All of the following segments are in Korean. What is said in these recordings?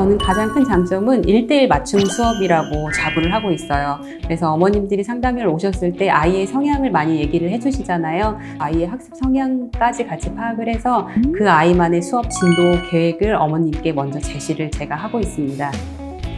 저는 가장 큰 장점은 1:1 맞춤 수업이라고 자부를 하고 있어요. 그래서 어머님들이 상담을 오셨을 때 아이의 성향을 많이 얘기를 해주시잖아요. 아이의 학습 성향까지 같이 파악을 해서 그 아이만의 수업 진도 계획을 어머님께 먼저 제시를 제가 하고 있습니다.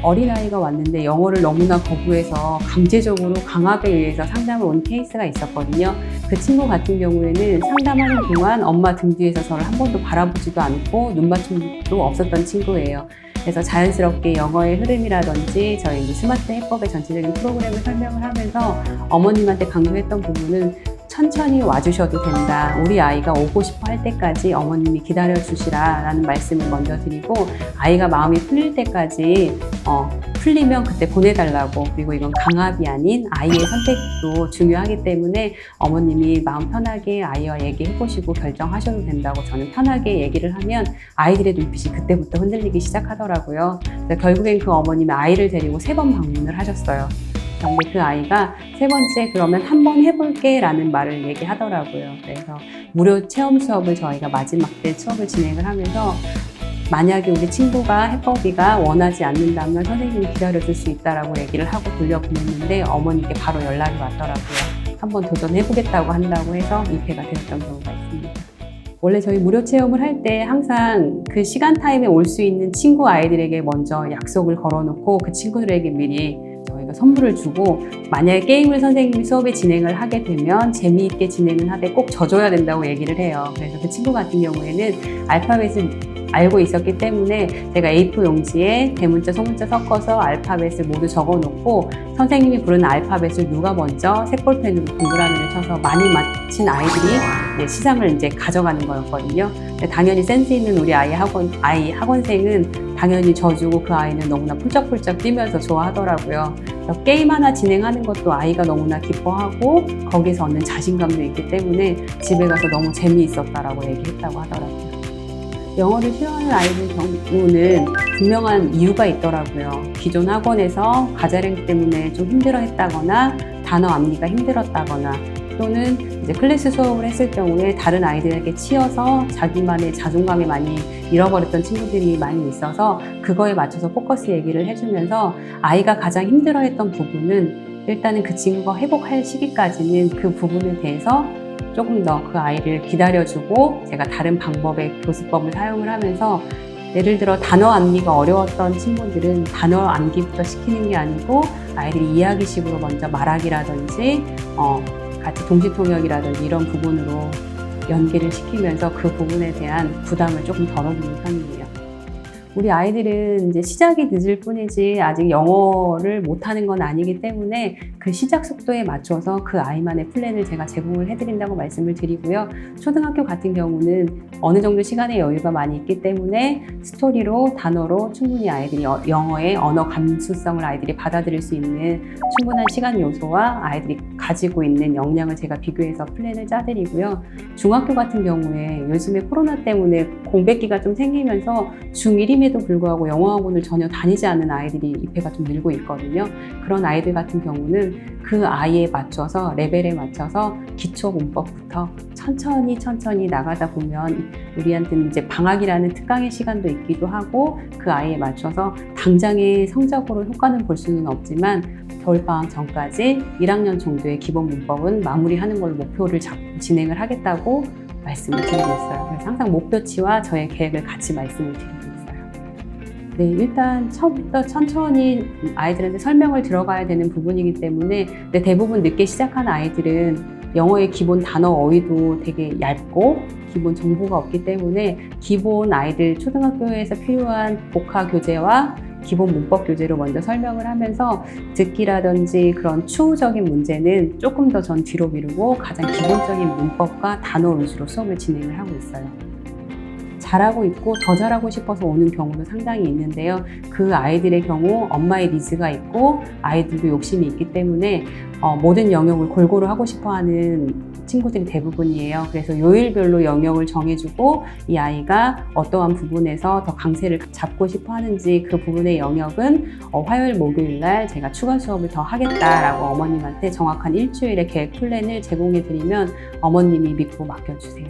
어린아이가 왔는데 영어를 너무나 거부해서 강제적으로 강압에 의해서 상담을 온 케이스가 있었거든요. 그 친구 같은 경우에는 상담하는 동안 엄마 등 뒤에서 저를 한 번도 바라보지도 않고 눈맞춤도 없었던 친구예요. 그래서 자연스럽게 영어의 흐름이라든지 저희 스마트 해법의 전체적인 프로그램을 설명을 하면서 어머님한테 강조했던 부분은 천천히 와주셔도 된다. 우리 아이가 오고 싶어 할 때까지 어머님이 기다려주시라 라는 말씀을 먼저 드리고, 아이가 마음이 풀릴 때까지 풀리면 그때 보내달라고, 그리고 이건 강압이 아닌 아이의 선택도 중요하기 때문에 어머님이 마음 편하게 아이와 얘기해보시고 결정하셔도 된다고 저는 편하게 얘기를 하면 아이들의 눈빛이 그때부터 흔들리기 시작하더라고요. 결국엔 그 어머님이 아이를 데리고 3번 방문을 하셨어요. 근데 그 아이가 3번째 그러면 한번 해볼게 라는 말을 얘기하더라고요. 그래서 무료 체험 수업을 저희가 마지막 때 수업을 진행을 하면서 만약에 우리 친구가 해법이가 원하지 않는다면 선생님이 기다려줄 수 있다라고 얘기를 하고 돌려보냈는데 어머니께 바로 연락이 왔더라고요. 한번 도전해보겠다고 한다고 해서 입회가 되었던 경우가 있습니다. 원래 저희 무료 체험을 할 때 항상 그 시간 타임에 올 수 있는 친구 아이들에게 먼저 약속을 걸어놓고 그 친구들에게 미리 저희가 선물을 주고, 만약에 게임을 선생님이 수업에 진행을 하게 되면 재미있게 진행을 하되 꼭 져줘야 된다고 얘기를 해요. 그래서 그 친구 같은 경우에는 알파벳을 알고 있었기 때문에 제가 A4 용지에 대문자, 소문자 섞어서 알파벳을 모두 적어놓고 선생님이 부르는 알파벳을 누가 먼저 색볼펜으로 동그라미를 쳐서 많이 맞힌 아이들이 시상을 이제 가져가는 거였거든요. 당연히 센스 있는 우리 아이 학원생은 당연히 져주고 그 아이는 너무나 펄쩍펄쩍 뛰면서 좋아하더라고요. 그래서 게임 하나 진행하는 것도 아이가 너무나 기뻐하고 거기서 얻는 자신감도 있기 때문에 집에 가서 너무 재미있었다라고 얘기했다고 하더라고요. 영어를 싫어하는 아이들 경우는 분명한 이유가 있더라고요. 기존 학원에서 과제량 때문에 좀 힘들어했다거나 단어 암기가 힘들었다거나, 또는 이제 클래스 수업을 했을 경우에 다른 아이들에게 치여서 자기만의 자존감이 많이 잃어버렸던 친구들이 많이 있어서 그거에 맞춰서 포커스 얘기를 해주면서 아이가 가장 힘들어했던 부분은 일단은 그 친구가 회복할 시기까지는 그 부분에 대해서 조금 더 그 아이를 기다려주고 제가 다른 방법의 교수법을 사용을 하면서, 예를 들어 단어 암기가 어려웠던 친구들은 단어 암기부터 시키는 게 아니고 아이들이 이야기식으로 먼저 말하기라든지 같이 동시통역이라든지 이런 부분으로 연계를 시키면서 그 부분에 대한 부담을 조금 덜어주는 편이에요. 우리 아이들은 이제 시작이 늦을 뿐이지 아직 영어를 못하는 건 아니기 때문에 그 시작 속도에 맞춰서 그 아이만의 플랜을 제가 제공을 해드린다고 말씀을 드리고요. 초등학교 같은 경우는 어느 정도 시간의 여유가 많이 있기 때문에 스토리로, 단어로 충분히 아이들이 영어의 언어 감수성을 아이들이 받아들일 수 있는 충분한 시간 요소와 아이들이 가지고 있는 역량을 제가 비교해서 플랜을 짜드리고요. 중학교 같은 경우에 요즘에 코로나 때문에 공백기가 좀 생기면서 중1임에도 불구하고 영어학원을 전혀 다니지 않는 아이들이 입회가 좀 늘고 있거든요. 그런 아이들 같은 경우는 그 아이에 맞춰서, 레벨에 맞춰서 기초 문법부터 천천히 나가다 보면 우리한테는 이제 방학이라는 특강의 시간도 있기도 하고 그 아이에 맞춰서 당장의 성적으로 효과는 볼 수는 없지만 겨울방학 전까지 1학년 정도의 기본 문법은 마무리하는 걸로 목표를 잡고 진행을 하겠다고 말씀을 드리고 있어요. 그래서 항상 목표치와 저의 계획을 같이 말씀을 드리고 있어요. 네, 일단 처음부터 천천히 아이들한테 설명을 들어가야 되는 부분이기 때문에, 근데 대부분 늦게 시작한 아이들은 영어의 기본 단어 어휘도 되게 얇고 기본 정보가 없기 때문에 기본 아이들 초등학교에서 필요한 복화 교재와 기본 문법 교재로 먼저 설명을 하면서 듣기라든지 그런 추후적인 문제는 조금 더 전 뒤로 미루고 가장 기본적인 문법과 단어 위주로 수업을 진행을 하고 있어요. 잘하고 있고 더 잘하고 싶어서 오는 경우도 상당히 있는데요. 그 아이들의 경우 엄마의 니즈가 있고 아이들도 욕심이 있기 때문에 모든 영역을 골고루 하고 싶어하는 친구들이 대부분이에요. 그래서 요일별로 영역을 정해주고 이 아이가 어떠한 부분에서 더 강세를 잡고 싶어 하는지 그 부분의 영역은 화요일, 목요일 날 제가 추가 수업을 더 하겠다라고 어머님한테 정확한 일주일의 계획 플랜을 제공해드리면 어머님이 믿고 맡겨주세요.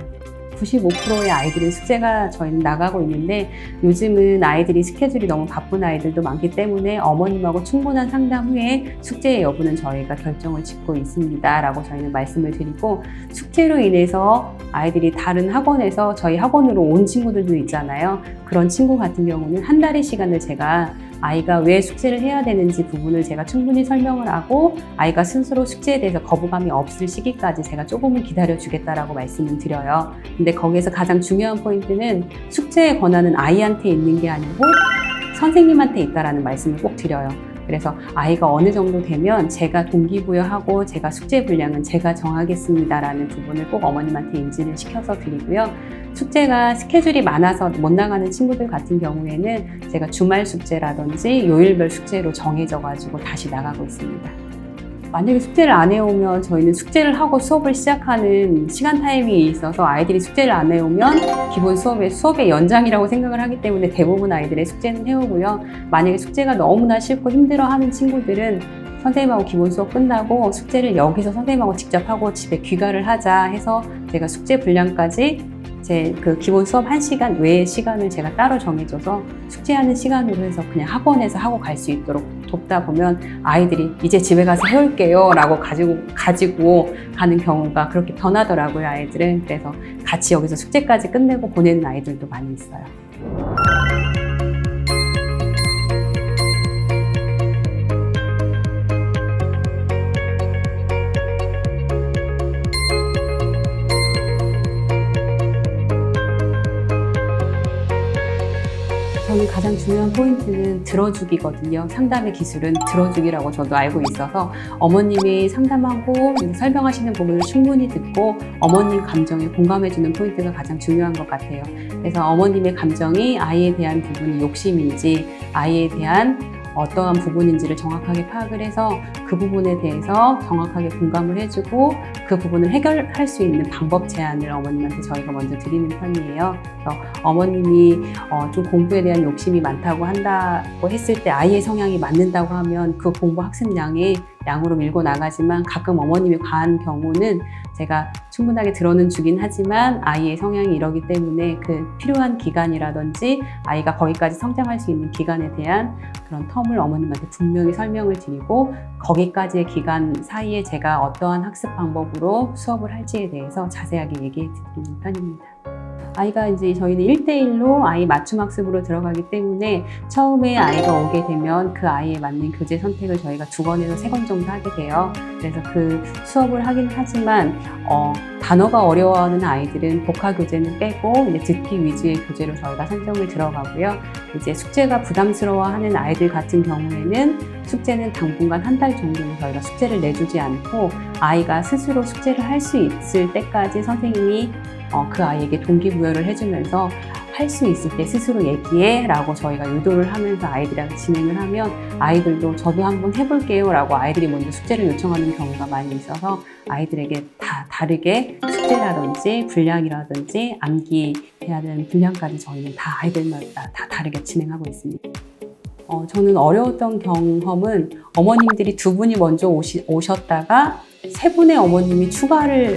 95%의 아이들은 숙제가 저희는 나가고 있는데 요즘은 아이들이 스케줄이 너무 바쁜 아이들도 많기 때문에 어머님하고 충분한 상담 후에 숙제의 여부는 저희가 결정을 짓고 있습니다 라고 저희는 말씀을 드리고, 숙제로 인해서 아이들이 다른 학원에서 저희 학원으로 온 친구들도 있잖아요. 그런 친구 같은 경우는 한 달의 시간을 제가 아이가 왜 숙제를 해야 되는지 부분을 제가 충분히 설명을 하고 아이가 스스로 숙제에 대해서 거부감이 없을 시기까지 제가 조금은 기다려 주겠다라고 말씀을 드려요. 근데 거기에서 가장 중요한 포인트는 숙제의 권한은 아이한테 있는 게 아니고 선생님한테 있다라는 말씀을 꼭 드려요. 그래서 아이가 어느 정도 되면 제가 동기부여하고 제가 숙제 분량은 제가 정하겠습니다라는 부분을 꼭 어머님한테 인지를 시켜서 드리고요. 숙제가 스케줄이 많아서 못 나가는 친구들 같은 경우에는 제가 주말 숙제라든지 요일별 숙제로 정해져가지고 다시 나가고 있습니다. 만약에 숙제를 안 해오면 저희는 숙제를 하고 수업을 시작하는 시간 타임이 있어서 아이들이 숙제를 안 해오면 기본 수업의 연장이라고 생각을 하기 때문에 대부분 아이들의 숙제는 해오고요. 만약에 숙제가 너무나 싫고 힘들어하는 친구들은 선생님하고 기본 수업 끝나고 숙제를 여기서 선생님하고 직접 하고 집에 귀가를 하자 해서 제가 숙제 분량까지 제 그 기본 수업 1시간 외의 시간을 제가 따로 정해줘서 숙제하는 시간으로 해서 그냥 학원에서 하고 갈 수 있도록 돕다 보면 아이들이 이제 집에 가서 해올게요 라고 가지고 가는 경우가 그렇게 변하더라고요, 아이들은. 그래서 같이 여기서 숙제까지 끝내고 보내는 아이들도 많이 있어요. 저는 가장 중요한 포인트는 들어주기거든요. 상담의 기술은 들어주기라고 저도 알고 있어서 어머님이 상담하고 설명하시는 부분을 충분히 듣고 어머님 감정에 공감해주는 포인트가 가장 중요한 것 같아요. 그래서 어머님의 감정이 아이에 대한 부분이 욕심인지 아이에 대한 어떠한 부분인지를 정확하게 파악을 해서 그 부분에 대해서 정확하게 공감을 해주고 그 부분을 해결할 수 있는 방법 제안을 어머님한테 저희가 먼저 드리는 편이에요. 그래서 어머님이 좀 공부에 대한 욕심이 많다고 한다고 했을 때 아이의 성향이 맞는다고 하면 그 공부 학습량이 양으로 밀고 나가지만 가끔 어머님이 과한 경우는 제가 충분하게 들어는 주긴 하지만 아이의 성향이 이러기 때문에 그 필요한 기간이라든지 아이가 거기까지 성장할 수 있는 기간에 대한 그런 텀을 어머님한테 분명히 설명을 드리고 거기까지의 기간 사이에 제가 어떠한 학습 방법으로 수업을 할지에 대해서 자세하게 얘기해 드리는 편입니다. 아이가 이제 저희는 1대1로 아이 맞춤 학습으로 들어가기 때문에 처음에 아이가 오게 되면 그 아이에 맞는 교재 선택을 저희가 2권에서 3권 정도 하게 돼요. 그래서 그 수업을 하긴 하지만 단어가 어려워하는 아이들은 복화 교재는 빼고 이제 듣기 위주의 교재로 저희가 선정을 들어가고요. 이제 숙제가 부담스러워하는 아이들 같은 경우에는 숙제는 당분간 한 달 정도는 저희가 숙제를 내주지 않고 아이가 스스로 숙제를 할 수 있을 때까지 선생님이 그 아이에게 동기부여를 해주면서 할 수 있을 때 스스로 얘기해 라고 저희가 유도를 하면서 아이들이랑 진행을 하면 아이들도 저도 한번 해볼게요 라고 아이들이 먼저 숙제를 요청하는 경우가 많이 있어서 아이들에게 다 다르게 숙제라든지 분량이라든지 암기해야 되는 분량까지 저희는 다 아이들마다 다 다르게 진행하고 있습니다. 저는 어려웠던 경험은 어머님들이 2분이 먼저 오셨다가 3분의 어머님이 추가를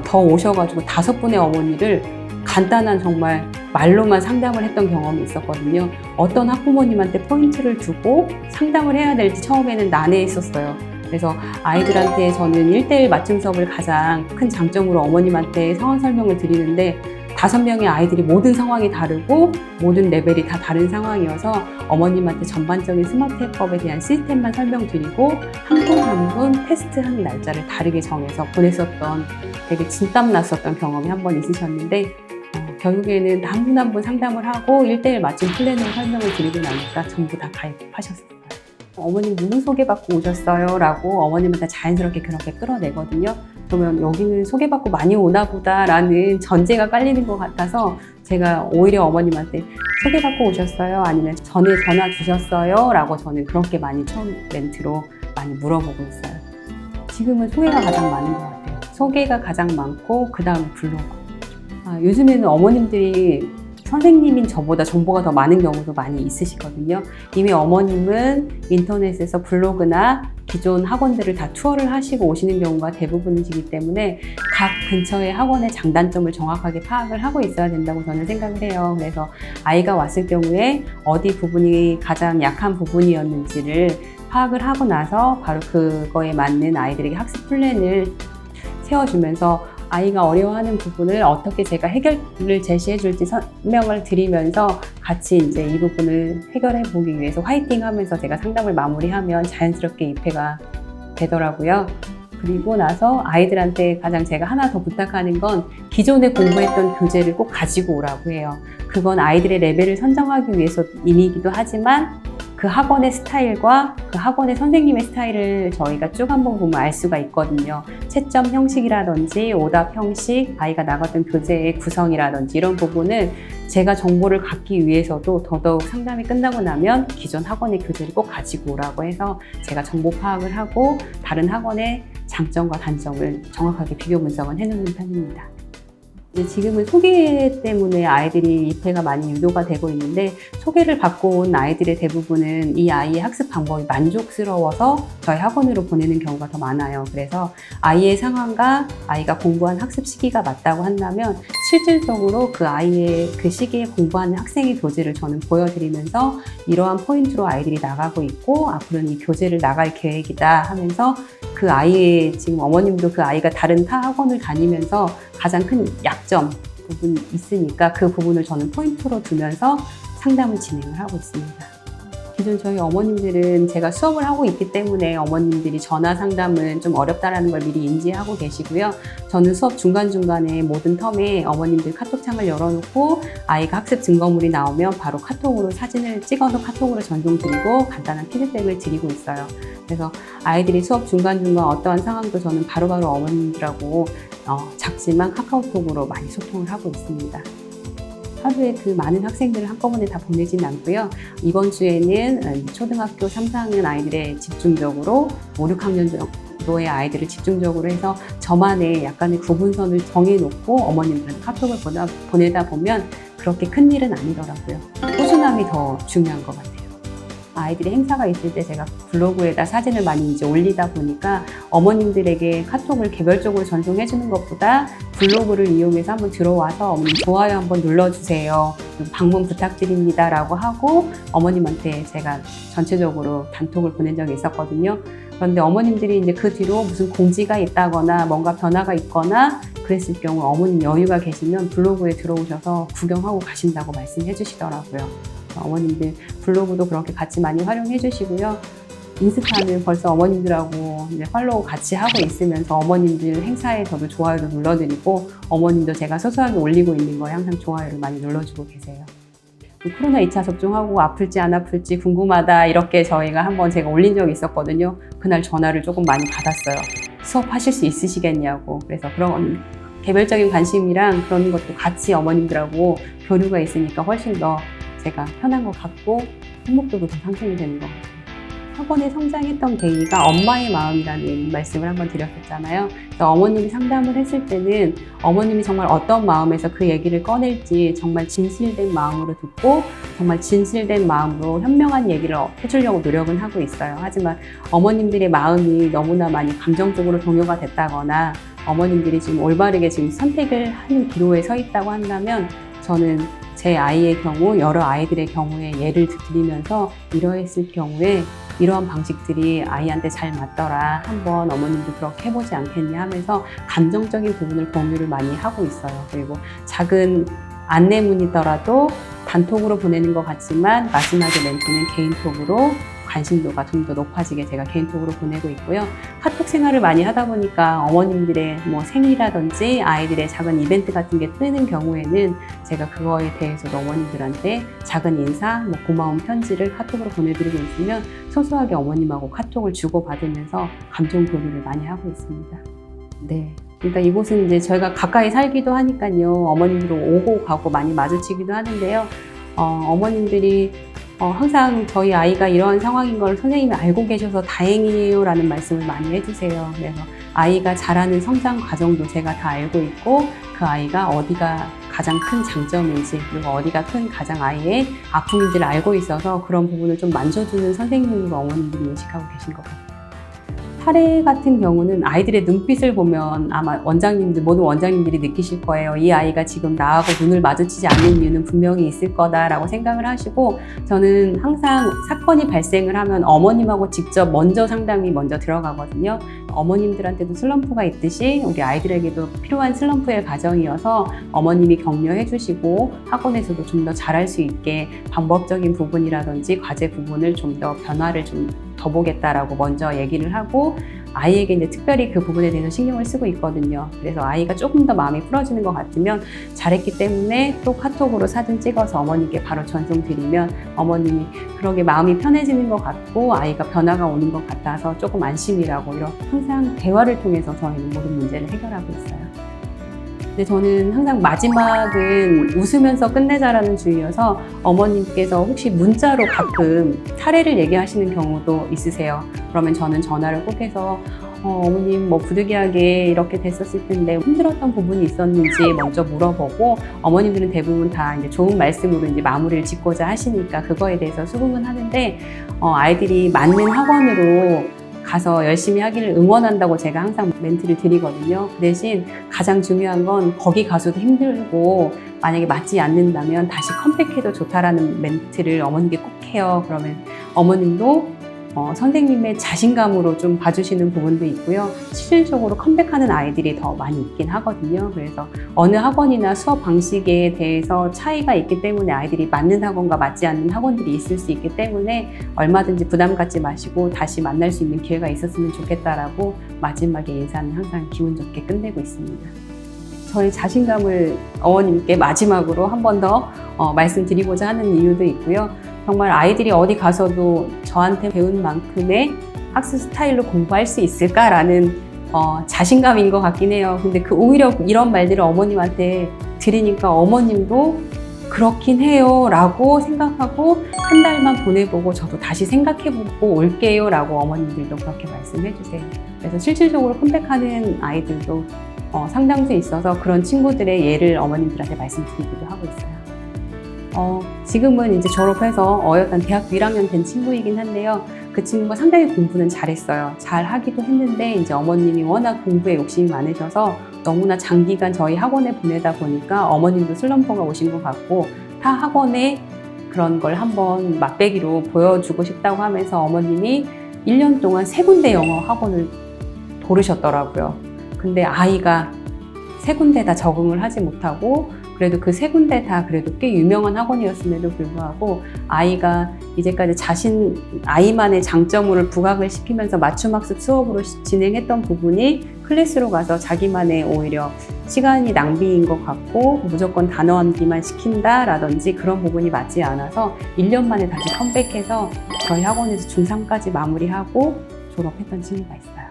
더 오셔가지고 5분의 어머니를 간단한 정말 말로만 상담을 했던 경험이 있었거든요. 어떤 학부모님한테 포인트를 두고 상담을 해야 될지 처음에는 난해했었어요. 그래서 아이들한테 저는 1대1 맞춤 수업을 가장 큰 장점으로 어머님한테 상황 설명을 드리는데 5명의 아이들이 모든 상황이 다르고 모든 레벨이 다 다른 상황이어서 어머님한테 전반적인 스마트 해법에 대한 시스템만 설명드리고 한 분 한 분 테스트하는 날짜를 다르게 정해서 보냈었던 되게 진땀 났었던 경험이 한 번 있으셨는데 결국에는 한 분 한 분 상담을 하고 1대1 맞춤 플랜으로 설명을 드리고 나니까 전부 다 가입하셨어요. 어머님 누구 소개받고 오셨어요? 라고 어머님한테 자연스럽게 그렇게 끌어내거든요. 그러면 여기는 소개받고 많이 오나 보다 라는 전제가 깔리는 것 같아서 제가 오히려 어머님한테 소개받고 오셨어요? 아니면 전에 전화 주셨어요? 라고 저는 그렇게 많이 처음 멘트로 많이 물어보고 있어요. 지금은 소개가 가장 많은 것 같아요. 소개가 가장 많고 그 다음에 블로그. 요즘에는 어머님들이 선생님인 저보다 정보가 더 많은 경우도 많이 있으시거든요. 이미 어머님은 인터넷에서 블로그나 기존 학원들을 다 투어를 하시고 오시는 경우가 대부분이시기 때문에 각 근처의 학원의 장단점을 정확하게 파악을 하고 있어야 된다고 저는 생각을 해요. 그래서 아이가 왔을 경우에 어디 부분이 가장 약한 부분이었는지를 파악을 하고 나서 바로 그거에 맞는 아이들에게 학습 플랜을 세워주면서 아이가 어려워하는 부분을 어떻게 제가 해결을 제시해 줄지 설명을 드리면서 같이 이제 이 부분을 해결해 보기 위해서 화이팅 하면서 제가 상담을 마무리하면 자연스럽게 입회가 되더라고요. 그리고 나서 아이들한테 가장 제가 하나 더 부탁하는 건 기존에 공부했던 교재를 꼭 가지고 오라고 해요. 그건 아이들의 레벨을 선정하기 위해서이기도 하지만 그 학원의 스타일과 그 학원의 선생님의 스타일을 저희가 쭉 한번 보면 알 수가 있거든요. 채점 형식이라든지 오답 형식, 아이가 나갔던 교재의 구성이라든지 이런 부분을 제가 정보를 갖기 위해서도 더더욱 상담이 끝나고 나면 기존 학원의 교재를 꼭 가지고 오라고 해서 제가 정보 파악을 하고 다른 학원의 장점과 단점을 정확하게 비교 분석을 해놓는 편입니다. 지금은 소개 때문에 아이들이 입회가 많이 유도가 되고 있는데 소개를 받고 온 아이들의 대부분은 이 아이의 학습 방법이 만족스러워서 저희 학원으로 보내는 경우가 더 많아요. 그래서 아이의 상황과 아이가 공부한 학습 시기가 맞다고 한다면 실질적으로 그 아이의 그 시기에 공부하는 학생의 교재를 저는 보여드리면서 이러한 포인트로 아이들이 나가고 있고 앞으로는 이 교재를 나갈 계획이다 하면서 그 아이의 지금 어머님도 그 아이가 다른 타 학원을 다니면서 가장 큰 약점 부분이 있으니까 그 부분을 저는 포인트로 두면서 상담을 진행을 하고 있습니다. 기존 저희 어머님들은 제가 수업을 하고 있기 때문에 어머님들이 전화 상담은 좀 어렵다라는 걸 미리 인지하고 계시고요. 저는 수업 중간중간에 모든 텀에 어머님들 카톡창을 열어놓고 아이가 학습 증거물이 나오면 바로 카톡으로 사진을 찍어서 카톡으로 전송드리고 간단한 피드백을 드리고 있어요. 그래서 아이들이 수업 중간중간 어떠한 상황도 저는 바로바로 어머님들하고 작지만 카카오톡으로 많이 소통을 하고 있습니다. 하루에 그 많은 학생들을 한꺼번에 다 보내지는 않고요. 이번 주에는 초등학교 3, 4학년 아이들의 집중적으로 5, 6학년 정도의 아이들을 집중적으로 해서 저만의 약간의 구분선을 정해놓고 어머님들한테 카톡을 보내다 보면 그렇게 큰 일은 아니더라고요. 꾸준함이 더 중요한 것 같아요. 아이들이 행사가 있을 때 제가 블로그에다 사진을 많이 이제 올리다 보니까 어머님들에게 카톡을 개별적으로 전송해 주는 것보다 블로그를 이용해서 한번 들어와서 어머님 좋아요 한번 눌러주세요. 방문 부탁드립니다 라고 하고 어머님한테 제가 전체적으로 단톡을 보낸 적이 있었거든요. 그런데 어머님들이 이제 그 뒤로 무슨 공지가 있다거나 뭔가 변화가 있거나 그랬을 경우 어머님 여유가 계시면 블로그에 들어오셔서 구경하고 가신다고 말씀해 주시더라고요. 어머님들 블로그도 그렇게 같이 많이 활용해 주시고요. 인스타는 벌써 어머님들하고 이제 팔로우 같이 하고 있으면서 어머님들 행사에 저도 좋아요도 눌러드리고 어머님도 제가 소소하게 올리고 있는 거에 항상 좋아요를 많이 눌러주고 계세요. 코로나 2차 접종하고 아플지 안 아플지 궁금하다 이렇게 저희가 한번 제가 올린 적이 있었거든요. 그날 전화를 조금 많이 받았어요. 수업하실 수 있으시겠냐고. 그래서 그런 개별적인 관심이랑 그런 것도 같이 어머님들하고 교류가 있으니까 훨씬 더 제가 편한 것 같고 행복도도 더 상승이 되는 것 같아요. 학원에 성장했던 계기가 엄마의 마음이라는 말씀을 한번 드렸었잖아요. 그래서 어머님이 상담을 했을 때는 어머님이 정말 어떤 마음에서 그 얘기를 꺼낼지 정말 진실된 마음으로 듣고 정말 진실된 마음으로 현명한 얘기를 해주려고 노력은 하고 있어요. 하지만 어머님들의 마음이 너무나 많이 감정적으로 동요가 됐다거나 어머님들이 지금 올바르게 지금 선택을 하는 기로에 서 있다고 한다면 저는 제 아이의 경우, 여러 아이들의 경우에 예를 드리면서 이러했을 경우에 이러한 방식들이 아이한테 잘 맞더라. 한번 어머님도 그렇게 해보지 않겠냐 하면서 감정적인 부분을 공유를 많이 하고 있어요. 그리고 작은 안내문이더라도 단톡으로 보내는 것 같지만 마지막에 멘트는 개인톡으로 관심도가 좀 더 높아지게 제가 개인톡으로 보내고 있고요. 카톡 생활을 많이 하다 보니까 어머님들의 뭐 생일이라든지 아이들의 작은 이벤트 같은 게 뜨는 경우에는 제가 그거에 대해서도 어머님들한테 작은 인사, 뭐 고마운 편지를 카톡으로 보내드리고 있으면 소소하게 어머님하고 카톡을 주고받으면서 감정 교류를 많이 하고 있습니다. 네. 그러니까 이곳은 이제 저희가 가까이 살기도 하니까요. 어머님들 오고 가고 많이 마주치기도 하는데요. 어머님들이 항상 저희 아이가 이러한 상황인 걸 선생님이 알고 계셔서 다행이에요 라는 말씀을 많이 해주세요. 그래서 아이가 자라는 성장 과정도 제가 다 알고 있고 그 아이가 어디가 가장 큰 장점인지 그리고 어디가 큰 가장 아이의 아픔인지를 알고 있어서 그런 부분을 좀 만져주는 선생님으로 어머님들이 인식하고 계신 것 같아요. 사례 같은 경우는 아이들의 눈빛을 보면 아마 모든 원장님들이 느끼실 거예요. 이 아이가 지금 나하고 눈을 마주치지 않는 이유는 분명히 있을 거다라고 생각을 하시고, 저는 항상 사건이 발생을 하면 어머님하고 직접 상담이 먼저 들어가거든요. 어머님들한테도 슬럼프가 있듯이 우리 아이들에게도 필요한 슬럼프의 과정이어서 어머님이 격려해 주시고 학원에서도 좀 더 잘할 수 있게 방법적인 부분이라든지 과제 부분을 좀 더 변화를 좀 더 보겠다라고 먼저 얘기를 하고, 아이에게 이제 특별히 그 부분에 대해서 신경을 쓰고 있거든요. 그래서 아이가 조금 더 마음이 풀어지는 것 같으면 잘했기 때문에 또 카톡으로 사진 찍어서 어머니께 바로 전송드리면 어머님이 그러게 마음이 편해지는 것 같고 아이가 변화가 오는 것 같아서 조금 안심이라고, 이런 항상 대화를 통해서 저희는 모든 문제를 해결하고 있어요. 근데 저는 항상 마지막은 웃으면서 끝내자라는 주의여서, 어머님께서 혹시 문자로 가끔 사례를 얘기하시는 경우도 있으세요. 그러면 저는 전화를 꼭 해서 어머님 부득이하게 이렇게 됐었을 텐데 힘들었던 부분이 있었는지 먼저 물어보고, 어머님들은 대부분 다 이제 좋은 말씀으로 이제 마무리를 짓고자 하시니까 그거에 대해서 수긍은 하는데, 아이들이 맞는 학원으로 가서 열심히 하기를 응원한다고 제가 항상 멘트를 드리거든요. 그 대신 가장 중요한 건 거기 가서도 힘들고 만약에 맞지 않는다면 다시 컴백해도 좋다라는 멘트를 어머님께 꼭 해요. 그러면 어머님도 선생님의 자신감으로 좀 봐주시는 부분도 있고요. 실질적으로 컴백하는 아이들이 더 많이 있긴 하거든요. 그래서 어느 학원이나 수업 방식에 대해서 차이가 있기 때문에 아이들이 맞는 학원과 맞지 않는 학원들이 있을 수 있기 때문에 얼마든지 부담 갖지 마시고 다시 만날 수 있는 기회가 있었으면 좋겠다라고 마지막에 인사는 항상 기분 좋게 끝내고 있습니다. 저의 자신감을 어머님께 마지막으로 한 번 더 말씀드리고자 하는 이유도 있고요. 정말 아이들이 어디 가서도 저한테 배운 만큼의 학습 스타일로 공부할 수 있을까라는 자신감인 것 같긴 해요. 근데 오히려 이런 말들을 어머님한테 드리니까 어머님도 그렇긴 해요 라고 생각하고 한 달만 보내보고 저도 다시 생각해보고 올게요 라고 어머님들도 그렇게 말씀해 주세요. 그래서 실질적으로 컴백하는 아이들도 상당수 있어서 그런 친구들의 예를 어머님들한테 말씀드리기도 하고 있어요. 지금은 이제 졸업해서 어엿한 대학교 1학년 된 친구이긴 한데요. 그 친구가 상당히 공부는 잘했어요. 잘 하기도 했는데 이제 어머님이 워낙 공부에 욕심이 많으셔서 너무나 장기간 저희 학원에 보내다 보니까 어머님도 슬럼프가 오신 것 같고, 타 학원에 그런 걸 한번 맛배기로 보여주고 싶다고 하면서 어머님이 1년 동안 3군데 영어 학원을 고르셨더라고요. 근데 아이가 3군데 다 적응을 하지 못하고, 그래도 그 3군데 다 그래도 꽤 유명한 학원이었음에도 불구하고 아이가 이제까지 아이만의 장점을 부각을 시키면서 맞춤학습 수업으로 진행했던 부분이 클래스로 가서 자기만의 오히려 시간이 낭비인 것 같고 무조건 단어 암기만 시킨다라든지 그런 부분이 맞지 않아서 1년 만에 다시 컴백해서 저희 학원에서 중3까지 마무리하고 졸업했던 친구가 있어요.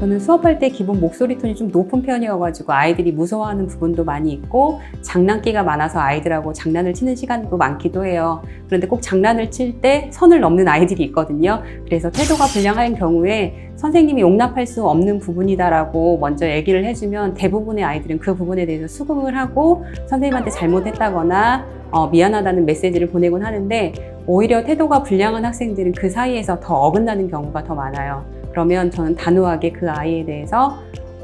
저는 수업할 때 기본 목소리 톤이 좀 높은 편이어가지고 아이들이 무서워하는 부분도 많이 있고, 장난기가 많아서 아이들하고 장난을 치는 시간도 많기도 해요. 그런데 꼭 장난을 칠 때 선을 넘는 아이들이 있거든요. 그래서 태도가 불량한 경우에 선생님이 용납할 수 없는 부분이다라고 먼저 얘기를 해주면 대부분의 아이들은 그 부분에 대해서 수긍을 하고 선생님한테 잘못했다거나 미안하다는 메시지를 보내곤 하는데, 오히려 태도가 불량한 학생들은 그 사이에서 더 어긋나는 경우가 더 많아요. 그러면 저는 단호하게 그 아이에 대해서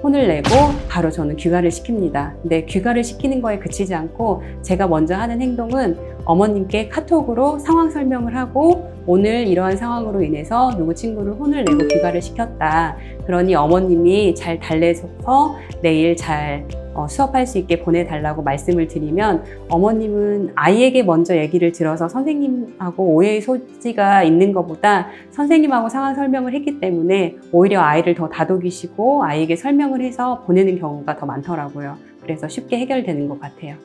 혼을 내고 바로 저는 귀가를 시킵니다. 근데 귀가를 시키는 거에 그치지 않고 제가 먼저 하는 행동은 어머님께 카톡으로 상황 설명을 하고, 오늘 이러한 상황으로 인해서 누구 친구를 혼을 내고 귀가를 시켰다. 그러니 어머님이 잘 달래서 내일 잘 수업할 수 있게 보내달라고 말씀을 드리면, 어머님은 아이에게 먼저 얘기를 들어서 선생님하고 오해의 소지가 있는 것보다 선생님하고 상황 설명을 했기 때문에 오히려 아이를 더 다독이시고 아이에게 설명을 해서 보내는 경우가 더 많더라고요. 그래서 쉽게 해결되는 것 같아요.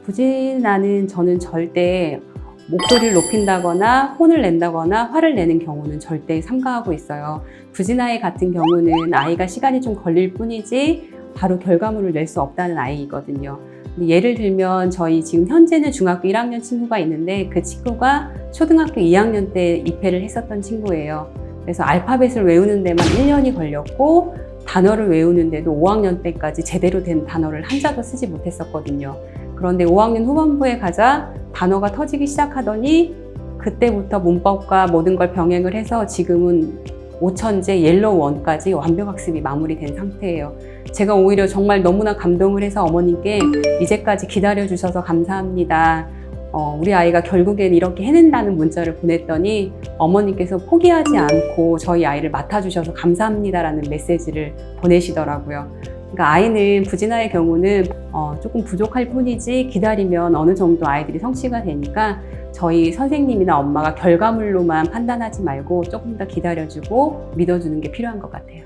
부진아는 저는 절대 목소리를 높인다거나 혼을 낸다거나 화를 내는 경우는 절대 삼가하고 있어요. 부진아이 같은 경우는 아이가 시간이 좀 걸릴 뿐이지 바로 결과물을 낼 수 없다는 아이거든요. 예를 들면 저희 지금 현재는 중학교 1학년 친구가 있는데 그 친구가 초등학교 2학년 때 입회를 했었던 친구예요. 그래서 알파벳을 외우는 데만 1년이 걸렸고 단어를 외우는데도 5학년 때까지 제대로 된 단어를 한자도 쓰지 못했었거든요. 그런데 5학년 후반부에 가자 단어가 터지기 시작하더니 그때부터 문법과 모든 걸 병행을 해서 지금은 5천제 옐로우 1까지 완벽 학습이 마무리된 상태예요. 제가 오히려 정말 너무나 감동을 해서 어머님께 이제까지 기다려주셔서 감사합니다. 우리 아이가 결국엔 이렇게 해낸다는 문자를 보냈더니 어머님께서 포기하지 않고 저희 아이를 맡아주셔서 감사합니다라는 메시지를 보내시더라고요. 그러니까 아이는 부진아의 경우는 조금 부족할 뿐이지 기다리면 어느 정도 아이들이 성취가 되니까 저희 선생님이나 엄마가 결과물로만 판단하지 말고 조금 더 기다려주고 믿어주는 게 필요한 것 같아요.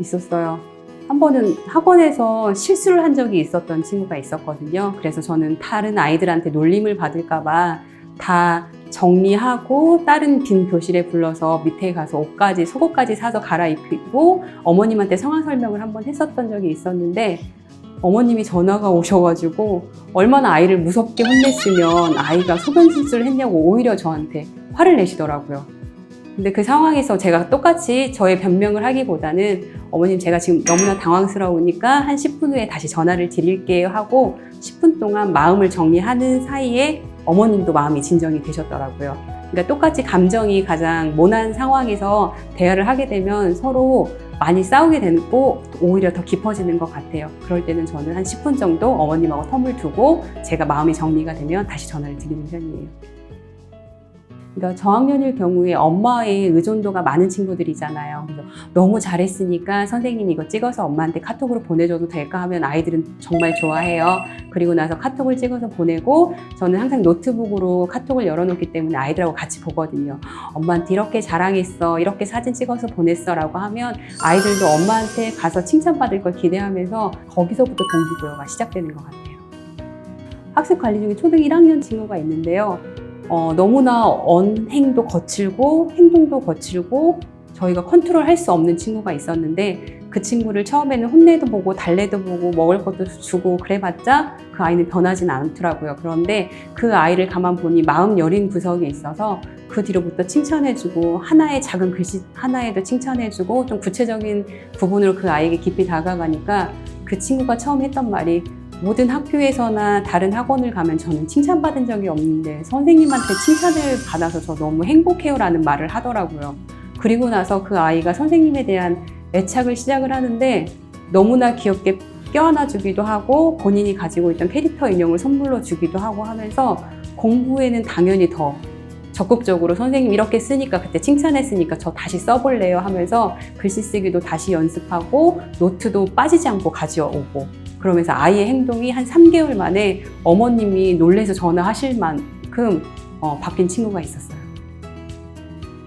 있었어요. 한 번은 학원에서 실수를 한 적이 있었던 친구가 있었거든요. 그래서 저는 다른 아이들한테 놀림을 받을까 봐 다 정리하고 다른 빈 교실에 불러서 밑에 가서 옷까지, 속옷까지 사서 갈아입히고 어머님한테 상황 설명을 한번 했었던 적이 있었는데 어머님이 전화가 오셔가지고 얼마나 아이를 무섭게 혼냈으면 아이가 소변 실수를 했냐고 오히려 저한테 화를 내시더라고요. 근데 그 상황에서 제가 똑같이 저의 변명을 하기보다는 어머님 제가 지금 너무나 당황스러우니까 한 10분 후에 다시 전화를 드릴게요 하고 10분 동안 마음을 정리하는 사이에 어머님도 마음이 진정이 되셨더라고요. 그러니까 똑같이 감정이 가장 모난 상황에서 대화를 하게 되면 서로 많이 싸우게 되고 오히려 더 깊어지는 것 같아요. 그럴 때는 저는 한 10분 정도 어머님하고 텀을 두고 제가 마음이 정리가 되면 다시 전화를 드리는 편이에요. 그러니까 저학년일 경우에 엄마의 의존도가 많은 친구들이잖아요. 그래서 너무 잘했으니까 선생님이 이거 찍어서 엄마한테 카톡으로 보내줘도 될까 하면 아이들은 정말 좋아해요. 그리고 나서 카톡을 찍어서 보내고 저는 항상 노트북으로 카톡을 열어놓기 때문에 아이들하고 같이 보거든요. 엄마한테 이렇게 자랑했어, 이렇게 사진 찍어서 보냈어 라고 하면 아이들도 엄마한테 가서 칭찬받을 걸 기대하면서 거기서부터 동기부여가 시작되는 것 같아요. 학습 관리 중에 초등 1학년 친구가 있는데요. 너무나 언행도 거칠고 행동도 거칠고 저희가 컨트롤할 수 없는 친구가 있었는데 그 친구를 처음에는 혼내도 보고 달래도 보고 먹을 것도 주고 그래봤자 그 아이는 변하진 않더라고요. 그런데 그 아이를 가만 보니 마음 여린 구석이 있어서 그 뒤로부터 칭찬해주고 하나의 작은 글씨 하나에도 칭찬해주고 좀 구체적인 부분으로 그 아이에게 깊이 다가가니까 그 친구가 처음 했던 말이 모든 학교에서나 다른 학원을 가면 저는 칭찬받은 적이 없는데 선생님한테 칭찬을 받아서 저 너무 행복해요 라는 말을 하더라고요. 그리고 나서 그 아이가 선생님에 대한 애착을 시작을 하는데 너무나 귀엽게 껴안아 주기도 하고 본인이 가지고 있던 캐릭터 인형을 선물로 주기도 하고 하면서 공부에는 당연히 더 적극적으로 선생님 이렇게 쓰니까 그때 칭찬했으니까 저 다시 써볼래요 하면서 글씨 쓰기도 다시 연습하고 노트도 빠지지 않고 가져오고 그러면서 아이의 행동이 한 3개월 만에 어머님이 놀래서 전화하실 만큼 바뀐 친구가 있었어요.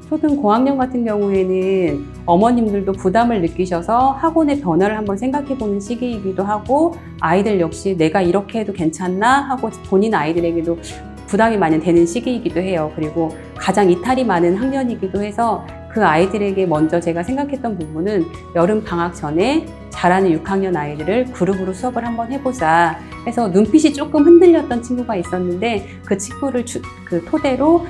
초등 고학년 같은 경우에는 어머님들도 부담을 느끼셔서 학원의 변화를 한번 생각해보는 시기이기도 하고 아이들 역시 내가 이렇게 해도 괜찮나 하고 본인 아이들에게도 부담이 많이 되는 시기이기도 해요. 그리고 가장 이탈이 많은 학년이기도 해서 그 아이들에게 먼저 제가 생각했던 부분은 여름 방학 전에 잘하는 6학년 아이들을 그룹으로 수업을 한번 해보자 해서 눈빛이 조금 흔들렸던 친구가 있었는데 그 친구를 토대로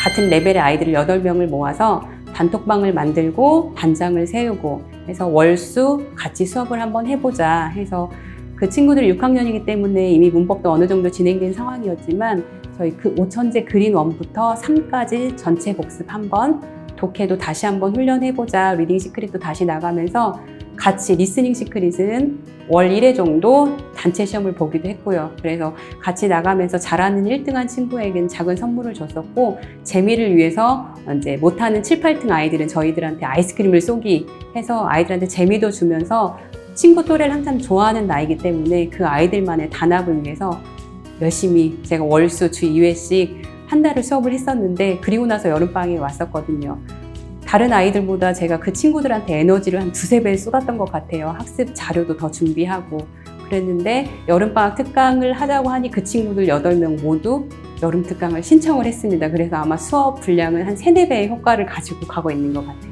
같은 레벨의 아이들을 8명을 모아서 단톡방을 만들고 반장을 세우고 해서 월수 같이 수업을 한번 해보자 해서 그 친구들이 6학년이기 때문에 이미 문법도 어느 정도 진행된 상황이었지만 저희 그 5천제 그린 1부터 3까지 전체 복습 한번 독해도 다시 한번 훈련해보자 리딩 시크릿도 다시 나가면서 같이 리스닝 시크릿은 월 1회 정도 단체 시험을 보기도 했고요. 그래서 같이 나가면서 잘하는 1등한 친구에게는 작은 선물을 줬었고 재미를 위해서 이제 못하는 7, 8등 아이들은 저희들한테 아이스크림을 쏘기 해서 아이들한테 재미도 주면서 친구 또래를 항상 좋아하는 나이기 때문에 그 아이들만의 단합을 위해서 열심히 제가 월수 주 2회씩 한 달을 수업을 했었는데 그리고 나서 여름방학에 왔었거든요. 다른 아이들보다 제가 그 친구들한테 에너지를 한 2~3배 쏟았던 것 같아요. 학습 자료도 더 준비하고 그랬는데 여름방학 특강을 하자고 하니 그 친구들 8명 모두 여름 특강을 신청을 했습니다. 그래서 아마 수업 분량은 한 3~4배의 효과를 가지고 가고 있는 것 같아요.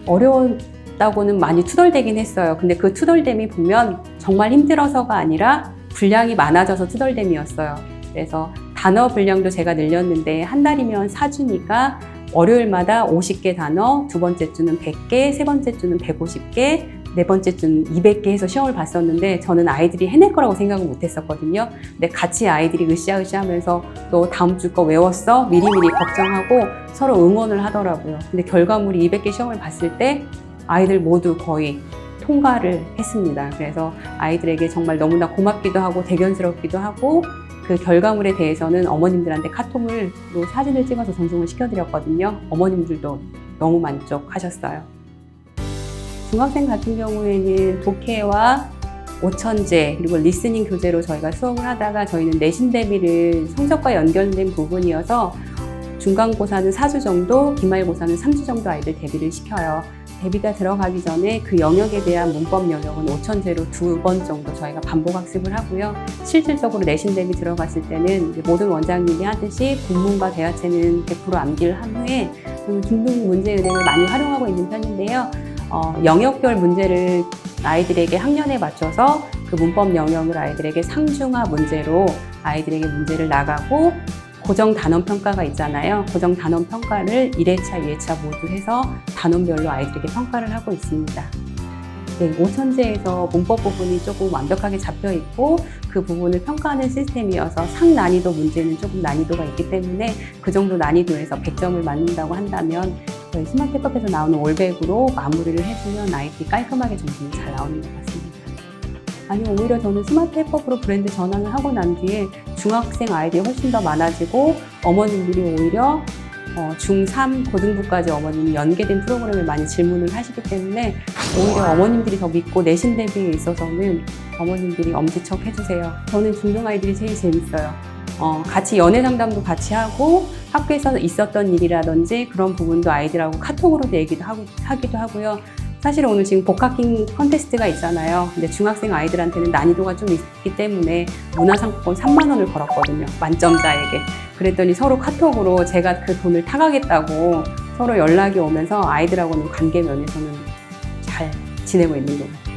어려웠다고는 많이 투덜대긴 했어요. 근데 그 투덜댐이 보면 정말 힘들어서가 아니라 분량이 많아져서 투덜댐이었어요. 그래서 단어 분량도 제가 늘렸는데 한 달이면 4주니까 월요일마다 50개 단어, 두 번째 주는 100개, 세 번째 주는 150개, 네 번째 주는 200개 해서 시험을 봤었는데 저는 아이들이 해낼 거라고 생각을 못 했었거든요. 근데 같이 아이들이 으쌰으쌰 하면서 너 다음 주 거 외웠어? 미리미리 걱정하고 서로 응원을 하더라고요. 근데 결과물이 200개 시험을 봤을 때 아이들 모두 거의 통과를 했습니다. 그래서 아이들에게 정말 너무나 고맙기도 하고 대견스럽기도 하고 그 결과물에 대해서는 어머님들한테 카톡으로 사진을 찍어서 전송을 시켜드렸거든요. 어머님들도 너무 만족하셨어요. 중학생 같은 경우에는 독해와 오천제 그리고 리스닝 교재로 저희가 수업을 하다가 저희는 내신 대비를 성적과 연결된 부분이어서 중간고사는 4주 정도, 기말고사는 3주 정도 아이들 대비를 시켜요. 대비가 들어가기 전에 그 영역에 대한 문법 영역은 오천제로 2번 정도 저희가 반복 학습을 하고요. 실질적으로 내신 대비 들어갔을 때는 모든 원장님이 하듯이 본문과 대화체는 100% 암기를 한 후에 중등 문제은행을 많이 활용하고 있는 편인데요. 영역별 문제를 아이들에게 학년에 맞춰서 그 문법 영역을 아이들에게 상중하 문제로 아이들에게 문제를 나가고 고정 단원 평가가 있잖아요. 고정 단원 평가를 1회차, 2회차 모두 해서 단원별로 아이들에게 평가를 하고 있습니다. 네, 오천제에서 문법 부분이 조금 완벽하게 잡혀 있고 그 부분을 평가하는 시스템이어서 상난이도 문제는 조금 난이도가 있기 때문에 그 정도 난이도에서 100점을 맞는다고 한다면 저희 스마트컵에서 나오는 올백으로 마무리를 해주면 아이들이 깔끔하게 점수는 잘 나오는 것 같습니다. 아니면 오히려 저는 스마트 해법으로 브랜드 전환을 하고 난 뒤에 중학생 아이들이 훨씬 더 많아지고 어머님들이 오히려 중3 고등부까지 어머님이 연계된 프로그램을 많이 질문을 하시기 때문에 오히려 어머님들이 더 믿고 내신 대비에 있어서는 어머님들이 엄지척 해주세요. 저는 중등 아이들이 제일 재밌어요. 같이 연애 상담도 같이 하고 학교에서 있었던 일이라든지 그런 부분도 아이들하고 카톡으로도 얘기도 하기도 하고요. 사실 오늘 지금 복학킹 컨테스트가 있잖아요. 근데 중학생 아이들한테는 난이도가 좀 있기 때문에 문화상품권 3만 원을 걸었거든요. 만점자에게. 그랬더니 서로 카톡으로 제가 그 돈을 타가겠다고 서로 연락이 오면서 아이들하고는 관계 면에서는 잘 지내고 있는 것 같아요.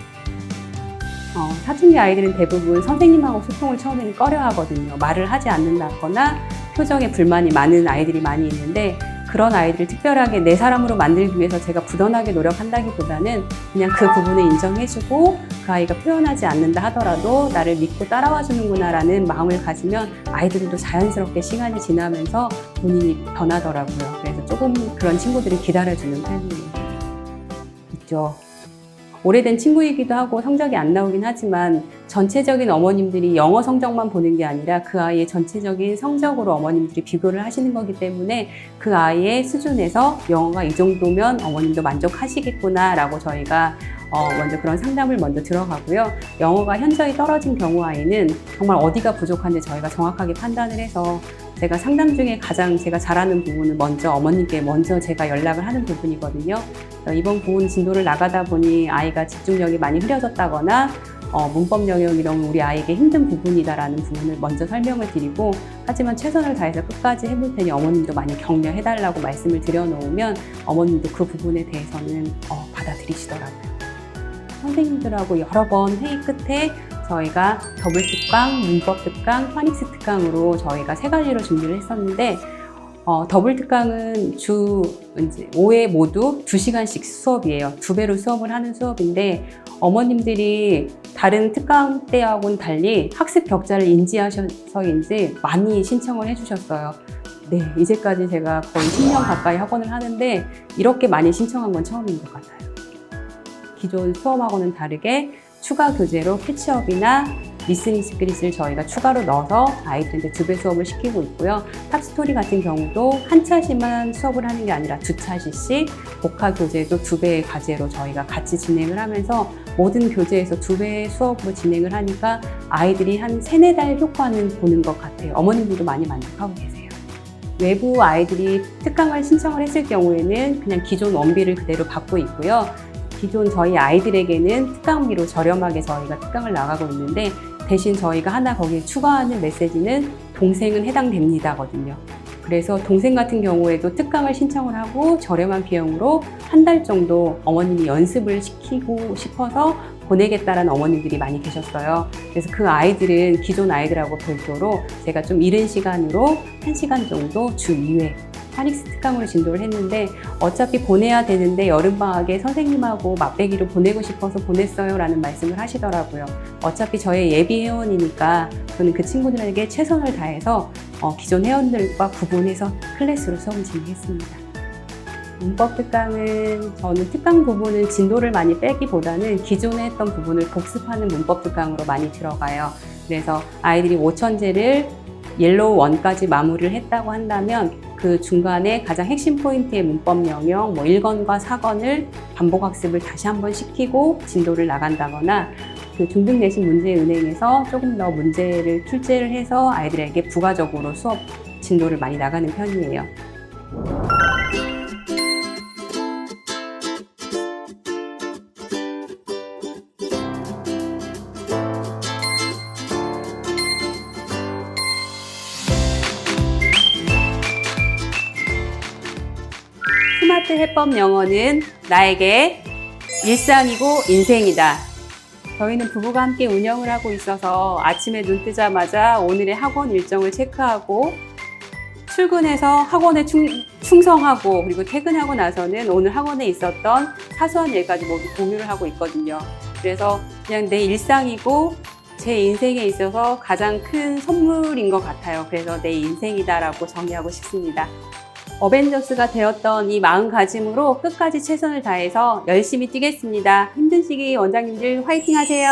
사춘기 아이들은 대부분 선생님하고 소통을 처음에는 꺼려 하거든요. 말을 하지 않는다거나 표정에 불만이 많은 아이들이 많이 있는데 그런 아이들을 특별하게 내 사람으로 만들기 위해서 제가 부단하게 노력한다기보다는 그냥 그 부분을 인정해주고 그 아이가 표현하지 않는다 하더라도 나를 믿고 따라와 주는구나 라는 마음을 가지면 아이들도 자연스럽게 시간이 지나면서 본인이 변하더라고요. 그래서 조금 그런 친구들을 기다려주는 편이에요. 있죠. 오래된 친구이기도 하고 성적이 안 나오긴 하지만 전체적인 어머님들이 영어 성적만 보는 게 아니라 그 아이의 전체적인 성적으로 어머님들이 비교를 하시는 거기 때문에 그 아이의 수준에서 영어가 이 정도면 어머님도 만족하시겠구나 라고 저희가 먼저 그런 상담을 먼저 들어가고요. 영어가 현저히 떨어진 경우 아이는 정말 어디가 부족한지 저희가 정확하게 판단을 해서 제가 상담 중에 가장 제가 잘하는 부분은 먼저 어머님께 먼저 제가 연락을 하는 부분이거든요. 이번 부분 진도를 나가다 보니 아이가 집중력이 많이 흐려졌다거나 문법 영역 이런 우리 아이에게 힘든 부분이다라는 부분을 먼저 설명을 드리고 하지만 최선을 다해서 끝까지 해볼 테니 어머님도 많이 격려해달라고 말씀을 드려놓으면 어머님도 그 부분에 대해서는 받아들이시더라고요. 선생님들하고 여러 번 회의 끝에 저희가 더블 특강, 문법 특강, 파닉스 특강으로 저희가 3가지로 준비를 했었는데 더블 특강은 주 5회 모두 2시간씩 수업이에요. 2배로 수업을 하는 수업인데 어머님들이 다른 특강 때하고는 달리 학습 격차를 인지하셔서인지 많이 신청을 해주셨어요. 네, 이제까지 제가 거의 10년 가까이 학원을 하는데 이렇게 많이 신청한 건 처음인 것 같아요. 기존 수업하고는 다르게 추가 교재로 캐치업이나 리스닝 스크릿을 저희가 추가로 넣어서 아이들한테 2배 수업을 시키고 있고요. 탑스토리 같은 경우도 한 차시만 수업을 하는 게 아니라 2차시씩 복화 교재도 2배의 과제로 저희가 같이 진행을 하면서 모든 교재에서 2배의 수업으로 진행을 하니까 아이들이 한 3-4달 효과는 보는 것 같아요. 어머님들도 많이 만족하고 계세요. 외부 아이들이 특강을 신청을 했을 경우에는 그냥 기존 원비를 그대로 받고 있고요. 기존 저희 아이들에게는 특강비로 저렴하게 저희가 특강을 나가고 있는데 대신 저희가 하나 거기에 추가하는 메시지는 동생은 해당됩니다거든요. 그래서 동생 같은 경우에도 특강을 신청을 하고 저렴한 비용으로 한 달 정도 어머님이 연습을 시키고 싶어서 보내겠다라는 어머님들이 많이 계셨어요. 그래서 그 아이들은 기존 아이들하고 별도로 제가 좀 이른 시간으로 1시간 정도 주 2회 파닉스 특강으로 진도를 했는데 어차피 보내야 되는데 여름방학에 선생님하고 맛배기로 보내고 싶어서 보냈어요 라는 말씀을 하시더라고요. 어차피 저의 예비 회원이니까 저는 그 친구들에게 최선을 다해서 기존 회원들과 구분해서 클래스로 수업을 진행했습니다. 문법 특강은 저는 특강 부분은 진도를 많이 빼기보다는 기존에 했던 부분을 복습하는 문법 특강으로 많이 들어가요. 그래서 아이들이 5천제를 옐로우 1까지 마무리를 했다고 한다면 그 중간에 가장 핵심 포인트의 문법 명령 1권과 4권을 반복 학습을 다시 한번 시키고 진도를 나간다거나 그 중등 내신 문제 은행에서 조금 더 문제를 출제를 해서 아이들에게 부가적으로 수업 진도를 많이 나가는 편이에요. 스마트 해법 영어는 나에게 일상이고 인생이다. 저희는 부부가 함께 운영을 하고 있어서 아침에 눈 뜨자마자 오늘의 학원 일정을 체크하고 출근해서 학원에 충성하고 그리고 퇴근하고 나서는 오늘 학원에 있었던 사소한 일까지 모두 공유를 하고 있거든요. 그래서 그냥 내 일상이고 제 인생에 있어서 가장 큰 선물인 것 같아요. 그래서 내 인생이다라고 정의하고 싶습니다. 어벤져스가 되었던 이 마음가짐으로 끝까지 최선을 다해서 열심히 뛰겠습니다. 힘든 시기 원장님들 화이팅 하세요.